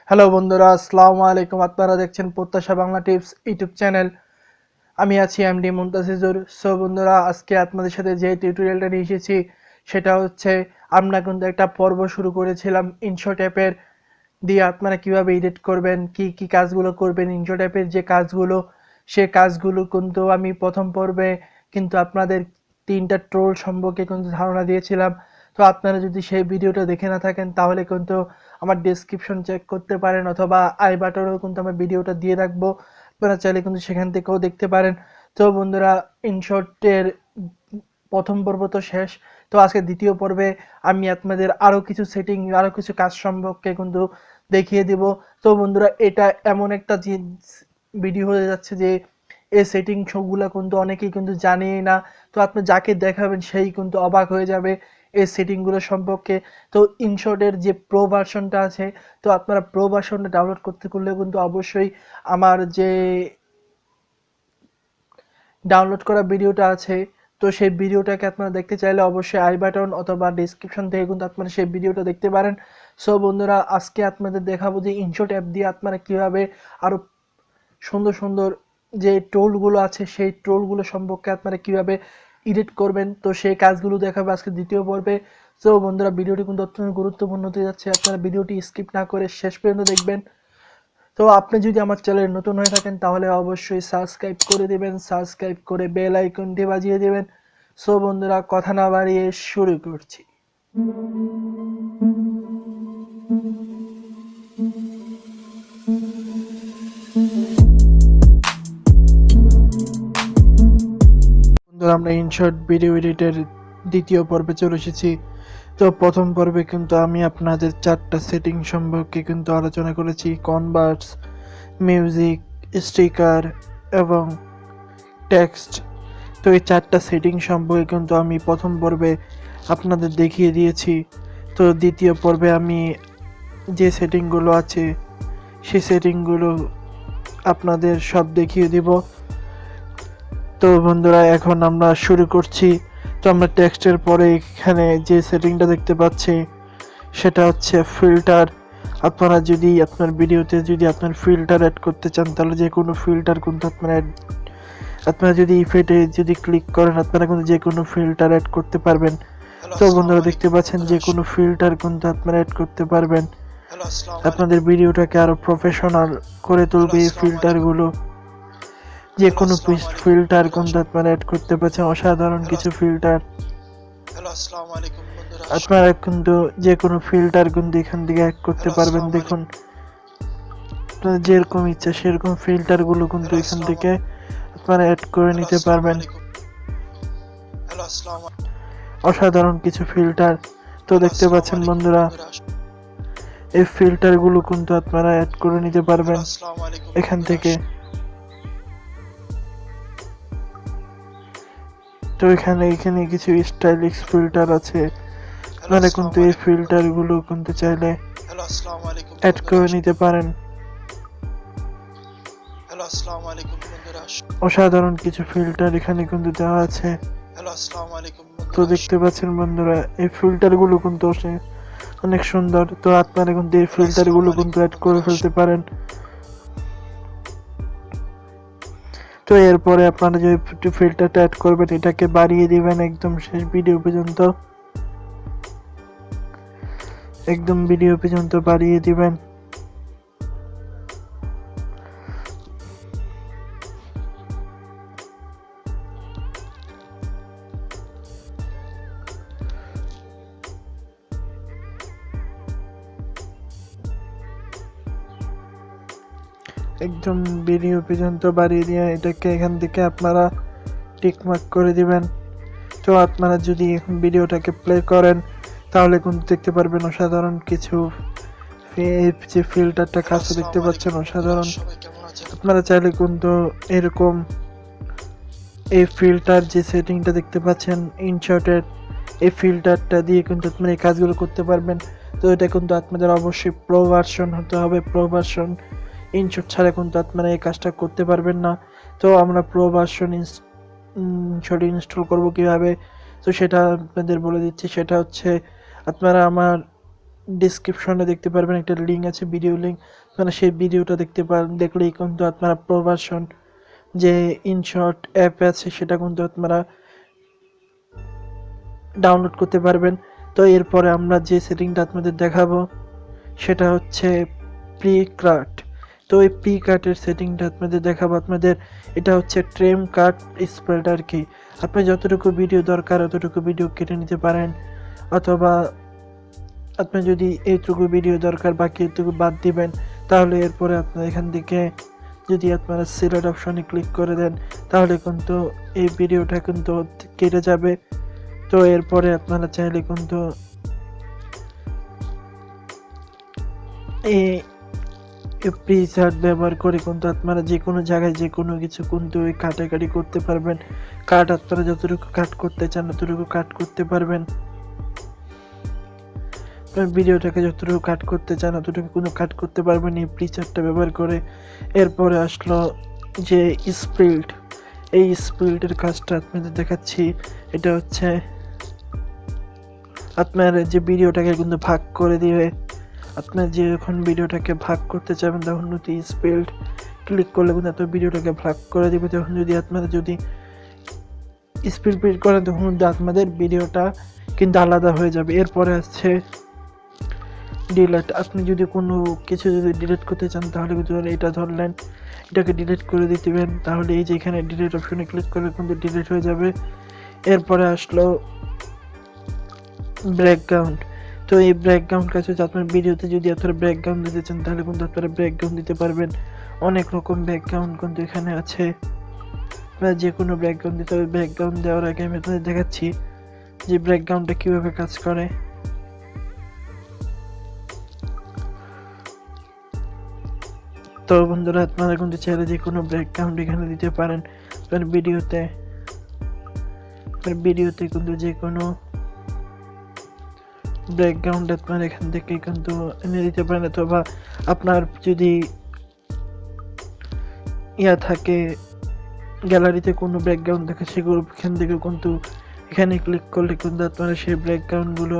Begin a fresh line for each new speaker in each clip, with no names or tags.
Hello বন্ধুরা, আসসালামু আলাইকুম। আপনারা দেখছেন প্রত্যাশা বাংলা টিপস ইউটিউব চ্যানেল। আমি আছি এমডি মন্তাসিজুর। সো বন্ধুরা, আজকে আপনাদের সাথে যে টিউটোরিয়ালটা নিয়ে এসেছি সেটা হচ্ছে, আমরা কিন্তু একটা পর্ব শুরু করেছিলাম ইনশট অ্যাপের দিয়ে আপনারা কিভাবে এডিট করবেন, কি কি কাজগুলো করবেন ইনশট অ্যাপের যে কাজগুলো, সে কাজগুলো কিন্তু আমি প্রথম পর্বে কিন্তু আপনাদের 3টা ট্রোল সম্পর্কে কিন্তু ধারণা দিয়েছিলাম। তো আপনারা যদি সেই ভিডিওটা দেখে না থাকেন তাহলে কিন্তু আমার ডেসক্রিপশন চেক করতে পারেন, অথবা আই বাটনেও কিন্তু আমার ভিডিওটা দিয়ে রাখবো, আপনারা চাইলে কিন্তু সেখান থেকেও দেখতে পারেন। তো বন্ধুরা, ইনশটের প্রথম পর্ব তো শেষ, তো আজকে দ্বিতীয় পর্বে আমি আপনাদের আরও কিছু সেটিং, আরও কিছু কাজ সম্পর্কে কিন্তু দেখিয়ে দিব। তো বন্ধুরা, এটা এমন একটা ভিডিও হয়ে যাচ্ছে যে এই সেটিং সবগুলো কিন্তু অনেকেই কিন্তু জানেই না। তো আপনি যাকে দেখাবেন সেই কিন্তু অবাক হয়ে যাবে এই সেটিংগুলো সম্পর্কে। তো ইনশটের যে প্রো ভার্সনটা আছে, তো আপনারা প্রো ভার্সনটা ডাউনলোড করতে করলে কিন্তু অবশ্যই আমার যে ডাউনলোড করা ভিডিওটা আছে, তো সেই ভিডিওটাকে আপনারা দেখতে চাইলে অবশ্যই আই বাটন অথবা ডেসক্রিপশন থেকে কিন্তু আপনারা সেই ভিডিওটা দেখতে পারেন। সো বন্ধুরা, আজকে আপনাদের দেখাবো যে ইনশট অ্যাপ দিয়ে আপনারা কিভাবে আরো সুন্দর সুন্দর যে টুলগুলো আছে সেই টুলগুলো সম্পর্কে আপনারা কিভাবে এডিট করবেন, তো সেই কাজগুলো দেখাবো আজকে দ্বিতীয় পর্বে। সো বন্ধুরা, ভিডিওটি কিন্তু অত্যন্ত গুরুত্বপূর্ণ হতে যাচ্ছে, আপনারা ভিডিওটি স্কিপ না করে শেষ পর্যন্ত দেখবেন। তো আপনি যদি আমার চ্যানেলে নতুন হয়ে থাকেন তাহলে অবশ্যই সাবস্ক্রাইব করে দেবেন, সাবস্ক্রাইব করে বেল আইকনটি বাজিয়ে দেবেন। সো বন্ধুরা, কথা না বাড়িয়ে শুরু করছি। বন্ধুরা, আমরা ইনশর্ট ভিডিও এডিটের দ্বিতীয় পর্বে চলে এসেছি। তো প্রথম পর্বে কিন্তু আমি আপনাদের 4টা সেটিং সম্পর্কে কিন্তু আলোচনা করেছি: কনভার্টস, মিউজিক, স্টিকার এবং টেক্সট। তো এই 4টা সেটিং সম্পর্কে কিন্তু আমি প্রথম পর্বে আপনাদের দেখিয়ে দিয়েছি। তো দ্বিতীয় পর্বে আমি যে সেটিংগুলো আছে সেই সেটিংগুলো আপনাদের সব দেখিয়ে দিব। তো বন্ধুরা, এখন আমরা শুরু করছি। তো আমরা টেক্সটের পরে এখানে যে সেটিংটা দেখতে পাচ্ছি সেটা হচ্ছে ফিল্টার। আপনারা যদি আপনার ভিডিওতে যদি আপনার ফিল্টার অ্যাড করতে চান তাহলে যে কোনো ফিল্টার কিন্তু আপনারা যদি ইফেক্টে যদি ক্লিক করেন আপনারা কিন্তু যে কোনো ফিল্টার অ্যাড করতে পারবেন। তো বন্ধুরা, দেখতে পাচ্ছেন যে কোনো ফিল্টার কিন্তু আপনারা অ্যাড করতে পারবেন। আপনাদের ভিডিওটাকে আরো প্রফেশনাল করে তুলবে এই ফিল্টারগুলো। যে কোনো ফিল্টার কিন্তু আপনারা অ্যাড করতে পারছেন, অসাধারণ কিছু ফিল্টার। আপনারা কিন্তু যে কোনো ফিল্টার কিন্তু এখান থেকে অ্যাড করতে পারবেন। দেখুন, যেরকম ইচ্ছা সেরকম ফিল্টার গুলো কিন্তু এখান থেকে আপনারা অ্যাড করে নিতে পারবেন। অসাধারণ কিছু ফিল্টার। তো দেখতে পাচ্ছেন বন্ধুরা, এই ফিল্টার গুলো কিন্তু আপনারা অ্যাড করে নিতে পারবেন এখান থেকে। তো এখানে কিছু স্টাইলিশ ফিল্টার আছে, আপনারা কিন্তু এই ফিল্টার গুলো কিন্তু চাইলে অ্যাড করে নিতে পারেন। অসাধারণ কিছু ফিল্টার এখানে কিন্তু দেওয়া আছে। তো দেখতে পাচ্ছেন বন্ধুরা, এই ফিল্টার গুলো কিন্তু অনেক সুন্দর। তো আপনারা কিন্তু এই ফিল্টার গুলো কিন্তু অ্যাড করে ফেলতে পারেন। তো এরপরে আপনারা যে ফিল্টারটা অ্যাড করবেন এটাকে বাড়িয়ে দিবেন একদম শেষ ভিডিও পর্যন্ত, একদম ভিডিও পর্যন্ত বাড়িয়ে দিবেন। একদম ভিডিও পর্যন্ত বাড়িয়ে দিয়ে এটাকে এখান থেকে আপনারা টিকমার্ক করে দিবেন। তো আপনারা যদি এখন ভিডিওটাকে প্লে করেন তাহলে কিন্তু দেখতে পারবেন অসাধারণ কিছু যে ফিল্টারটা কাছে দেখতে পাচ্ছেন, অসাধারণ। আপনারা চাইলে কিন্তু এরকম এই ফিল্টার যে সেটিংটা দেখতে পাচ্ছেন ইনশটের, এই ফিল্টারটা দিয়ে কিন্তু আপনারা এই কাজগুলো করতে পারবেন। তো এটা কিন্তু আপনাদের অবশ্যই প্রো ভার্সন হতে হবে, প্রো ভার্সন। ইনশট ছাড়া কিন্তু আপনারা এই কাজটা করতে পারবেন না। তো আমরা প্রো ভার্সন ইনশট ইনস্টল করব কিভাবে, তো সেটা আপনাদের বলে দিচ্ছি। সেটা হচ্ছে, আপনারা আমার ডেসক্রিপশনে দেখতে পারবেন একটা লিঙ্ক আছে, ভিডিও লিঙ্ক, আপনারা সেই ভিডিওটা দেখলেই কিন্তু আপনারা প্রভার্সন যে ইনশট অ্যাপ আছে সেটা কিন্তু আপনারা ডাউনলোড করতে পারবেন। তো এরপরে আমরা যে সেটিংটা আপনাদের দেখাবো সেটা হচ্ছে প্রি কাট। তো এই প্রি কাটের সেটিংটা আপনাদের দেখাবো। আপনাদের এটা হচ্ছে ট্রেম কাট স্প্রেড আর কি। আপনি যতটুকু ভিডিও দরকার ততটুকু ভিডিও কেটে নিতে পারেন, অথবা আপনি যদি এইটুকু ভিডিও দরকার বাকি এইটুকু বাদ দিবেন, তাহলে এরপরে আপনার এখান থেকে যদি আপনারা সিলেক্ট অপশনে ক্লিক করে দেন তাহলে কিন্তু এই ভিডিওটা কিন্তু কেটে যাবে। তো এরপরে আপনারা চাইলে কিন্তু এই প্রিচার্ট ব্যবহার করে কিন্তু আপনারা যে কোনো জায়গায় যে কোনো কিছু কিন্তু কাটাকাটি করতে পারবেন। কাট আপনারা যতটুকু কাট করতে চান ততটুকু কাট করতে পারবেন। ভিডিওটাকে যতটুকু কাট করতে চান ততটুকু কোনো কাট করতে পারবেন এই প্রিচার্টটা ব্যবহার করে। এরপরে আসলো যে স্প্লিট, এই স্প্লিটের কাজটা আপনাদের দেখাচ্ছি। এটা হচ্ছে আপনার যে ভিডিওটাকে কিন্তু ভাগ করে দিবে। আপনার যখন ভিডিওটাকে ভাগ করতে চাইবেন তখন যদি স্প্লিট ক্লিক করলে কিন্তু আপনার ভিডিওটাকে ভাগ করে দিবে। তখন যদি আপনারা যদি স্প্লিট করেন তখন কিন্তু আপনাদের ভিডিওটা কিন্তু আলাদা হয়ে যাবে। এরপরে আসছে ডিলিট। আপনি যদি কোনো কিছু যদি ডিলিট করতে চান তাহলে কিন্তু এটা ধরলেন, এটাকে ডিলিট করে দিতেবেন, তাহলে এই যে এখানে ডিলিট অপশনে ক্লিক করলে কিন্তু ডিলিট হয়ে যাবে। এরপরে আসলো ব্যাকগ্রাউন্ড। তো এই ব্যাকগ্রাউন্ড কাজ হচ্ছে আপনার ভিডিওতে যদি আপনারা ব্যাকগ্রাউন্ড দিতে চান তাহলে কিন্তু আপনারা ব্যাকগ্রাউন্ড দিতে পারবেন। অনেক রকম ব্যাকগ্রাউন্ড কিন্তু এখানে আছে, আপনারা যে কোনো ব্যাকগ্রাউন্ড দিতে হবে। ব্যাকগ্রাউন্ড দেওয়ার আগে আমি আপনাদের দেখাচ্ছি যে ব্যাকগ্রাউন্ডটা কীভাবে কাজ করে। তো বন্ধুরা আপনারা কিন্তু চাইলে যে কোনো ব্যাকগ্রাউন্ড এখানে দিতে পারেন। আপনার ভিডিওতে কিন্তু যে কোনো ব্যাকগ্রাউন্ড আপনার এখান থেকে কিন্তু এনে দিতে পারেন, অথবা আপনার যদি থাকে গ্যালারিতে কোনো ব্যাকগ্রাউন্ড থাকে সেগুলো এখান থেকে কিন্তু এখানে ক্লিক করলে কিন্তু আপনারা সেই ব্যাকগ্রাউন্ডগুলো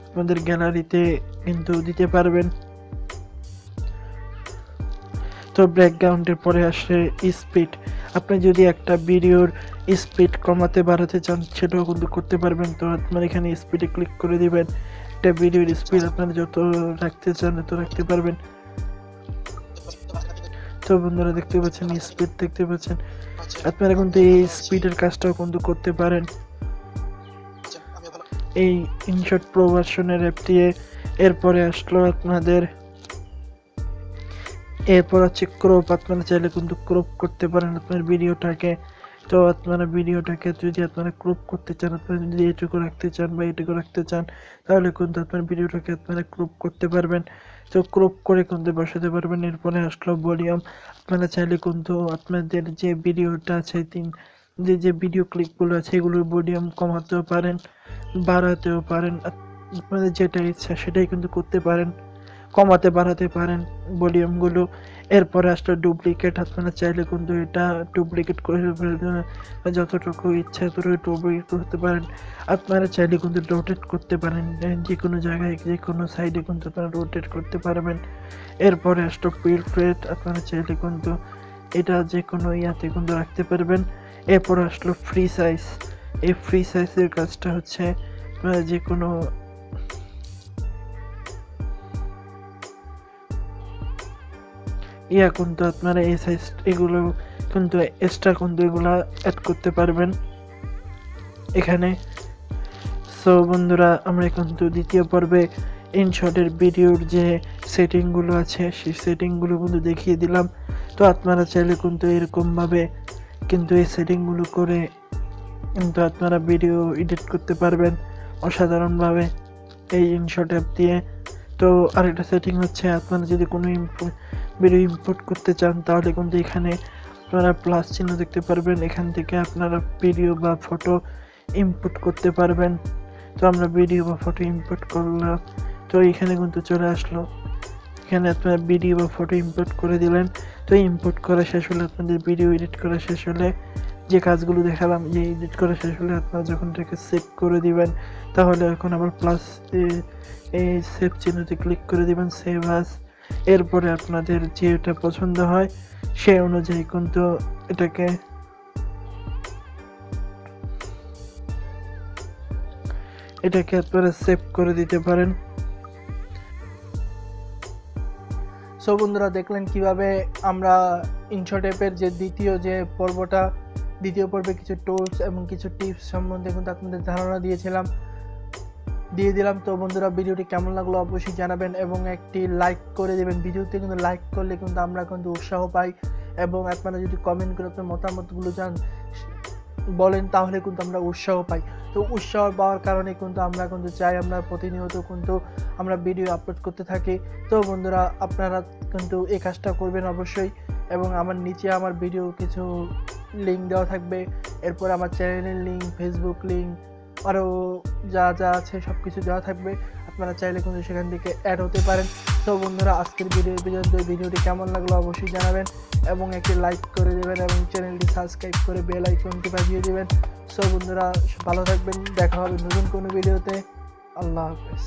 আপনাদের গ্যালারিতে কিন্তু দিতে পারবেন। তো ব্যাকগ্রাউন্ডের পরে আসে স্পিড। আপনি যদি একটা ভিডিওর স্পিড কমাতে বাড়াতে চান সেটাও কিন্তু করতে পারবেন। তো আপনার এখানে স্পিডে ক্লিক করে দিবেন। একটা ভিডিওর স্পিড আপনারা যত রাখতে চান তত রাখতে পারবেন। তো বন্ধুরা দেখতে পাচ্ছেন স্পিড, দেখতে পাচ্ছেন আপনারা কিন্তু এই স্পিডের কাজটাও কিন্তু করতে পারেন এই ইনশট প্রো ভার্সনের অ্যাপ দিয়ে। এরপরে আসলো আপনাদের এরপর হচ্ছে ক্রপ। আপনারা চাইলে কিন্তু ক্রপ করতে পারেন আপনার ভিডিওটাকে। তো আপনারা ভিডিওটাকে যদি আপনারা ক্রপ করতে চান, আপনারা যদি এটুকু রাখতে চান বা এটুকু রাখতে চান তাহলে কিন্তু আপনার ভিডিওটাকে আপনারা ক্রপ করতে পারবেন। তো ক্রপ করে কিন্তু বসাতে পারবেন। এরপরে আসলো ভলিউম। আপনারা চাইলে কিন্তু আপনাদের যে ভিডিওটা আছে যে ভিডিও ক্লিপগুলো আছে এগুলোর ভলিউম কমাতেও পারেন, বাড়াতেও পারেন। আপনাদের যেটা ইচ্ছা সেটাই কিন্তু করতে পারেন, কমাতে বাড়াতে পারেন ভলিউমগুলো। এরপরে আসলে ডুপ্লিকেট। আপনারা চাইলে কিন্তু এটা ডুপ্লিকেট করে যতটুকু ইচ্ছা ততটুকু ডুপ্লিকেট করতে পারেন। আপনারা চাইলে কিন্তু রোটেট করতে পারেন, যে কোনো জায়গায় যে কোনো সাইডে কিন্তু আপনারা রোটেট করতে পারবেন। এরপরে আসলে পিলফ্রেট। আপনারা চাইলে কিন্তু এটা যে কোনো ইয়াতে কিন্তু রাখতে পারবেন। এরপর আসলো ফ্রি সাইজ। এই ফ্রি সাইজের কাজটা হচ্ছে আপনারা যে কোনো কিন্তু আপনারা এই সাইজ এগুলো কিন্তু এক্সট্রা কিন্তু এগুলা অ্যাড করতে পারবেন এখানে। সো বন্ধুরা আমরা কিন্তু দ্বিতীয় পর্বে ইনশটের ভিডিওর যে সেটিংগুলো আছে সেই সেটিংগুলো কিন্তু দেখিয়ে দিলাম। তো আপনারা চাইলে কিন্তু এরকমভাবে কিন্তু এই সেটিংগুলো করে কিন্তু আপনারা ভিডিও এডিট করতে পারবেন অসাধারণভাবে এই ইনশট অ্যাপ দিয়ে। তো আরেকটা সেটিং হচ্ছে আপনারা যদি কোনো ভিডিও ইম্পোর্ট করতে চান তাহলে কিন্তু এখানে আপনারা প্লাস চিহ্ন দেখতে পারবেন, এখান থেকে আপনারা ভিডিও বা ফটো ইম্পোর্ট করতে পারবেন। তো আমরা ভিডিও বা ফটো ইম্পোর্ট করলাম, তো এখানে কিন্তু চলে আসলো। এখানে আপনারা ভিডিও বা ফটো ইম্পোর্ট করে দিলেন। তো ইম্পোর্ট করা শেষ হলে আপনাদের ভিডিও এডিট করা শেষ হলে যে কাজগুলো দেখালাম যে এডিট করে শেষ হলে আপনারা যখন এটাকে সেভ করে দিবেন, তাহলে এখন আবার প্লাস এই সেভ চিহ্নতে ক্লিক করে দিবেন, সেভ আস। এরপরে আপনাদের যেটা পছন্দ হয় সেই অনুযায়ী কিন্তু এটাকে আপনারা সেভ করে দিতে পারেন। সো বন্ধুরা, দেখলেন কিভাবে আমরা ইনশট অ্যাপের যে দ্বিতীয় পর্বে কিছু টুলস এবং কিছু টিপস সম্বন্ধে কিন্তু আপনাদের ধারণা দিয়ে দিলাম। তো বন্ধুরা, ভিডিওটি কেমন লাগলো অবশ্যই জানাবেন এবং একটি লাইক করে দেবেন। ভিডিওতে কিন্তু লাইক করলে কিন্তু আমরা কিন্তু উৎসাহ পাই, এবং আপনারা যদি কমেন্ট করে আপনার মতামতগুলো বলেন তাহলে কিন্তু আমরা উৎসাহ পাই। তো উৎসাহ পাওয়ার কারণে কিন্তু আমরা কিন্তু চাই আমরা প্রতিনিয়ত কিন্তু আমরা ভিডিও আপলোড করতে থাকি। তো বন্ধুরা, আপনারা কিন্তু এই কাজটা করবেন অবশ্যই, এবং আমার নিচে আমার ভিডিওর কিছু লিঙ্ক দেওয়া থাকবে, এরপর আমার চ্যানেলের লিঙ্ক, ফেসবুক লিঙ্ক, আরও যা যা আছে সব কিছু দেওয়া থাকবে। আপনারা চাইলে কিন্তু সেখান থেকে অ্যাড হতে পারেন। তো বন্ধুরা, আজকের ভিডিওটি কেমন লাগলো অবশ্যই জানাবেন এবং একটি লাইক করে দেবেন এবং চ্যানেলটি সাবস্ক্রাইব করে বেল আইকনটি বাজিয়ে দেবেন। সো বন্ধুরা, ভালো থাকবেন, দেখা হবে নতুন কোনো ভিডিওতে। আল্লাহ হাফেজ।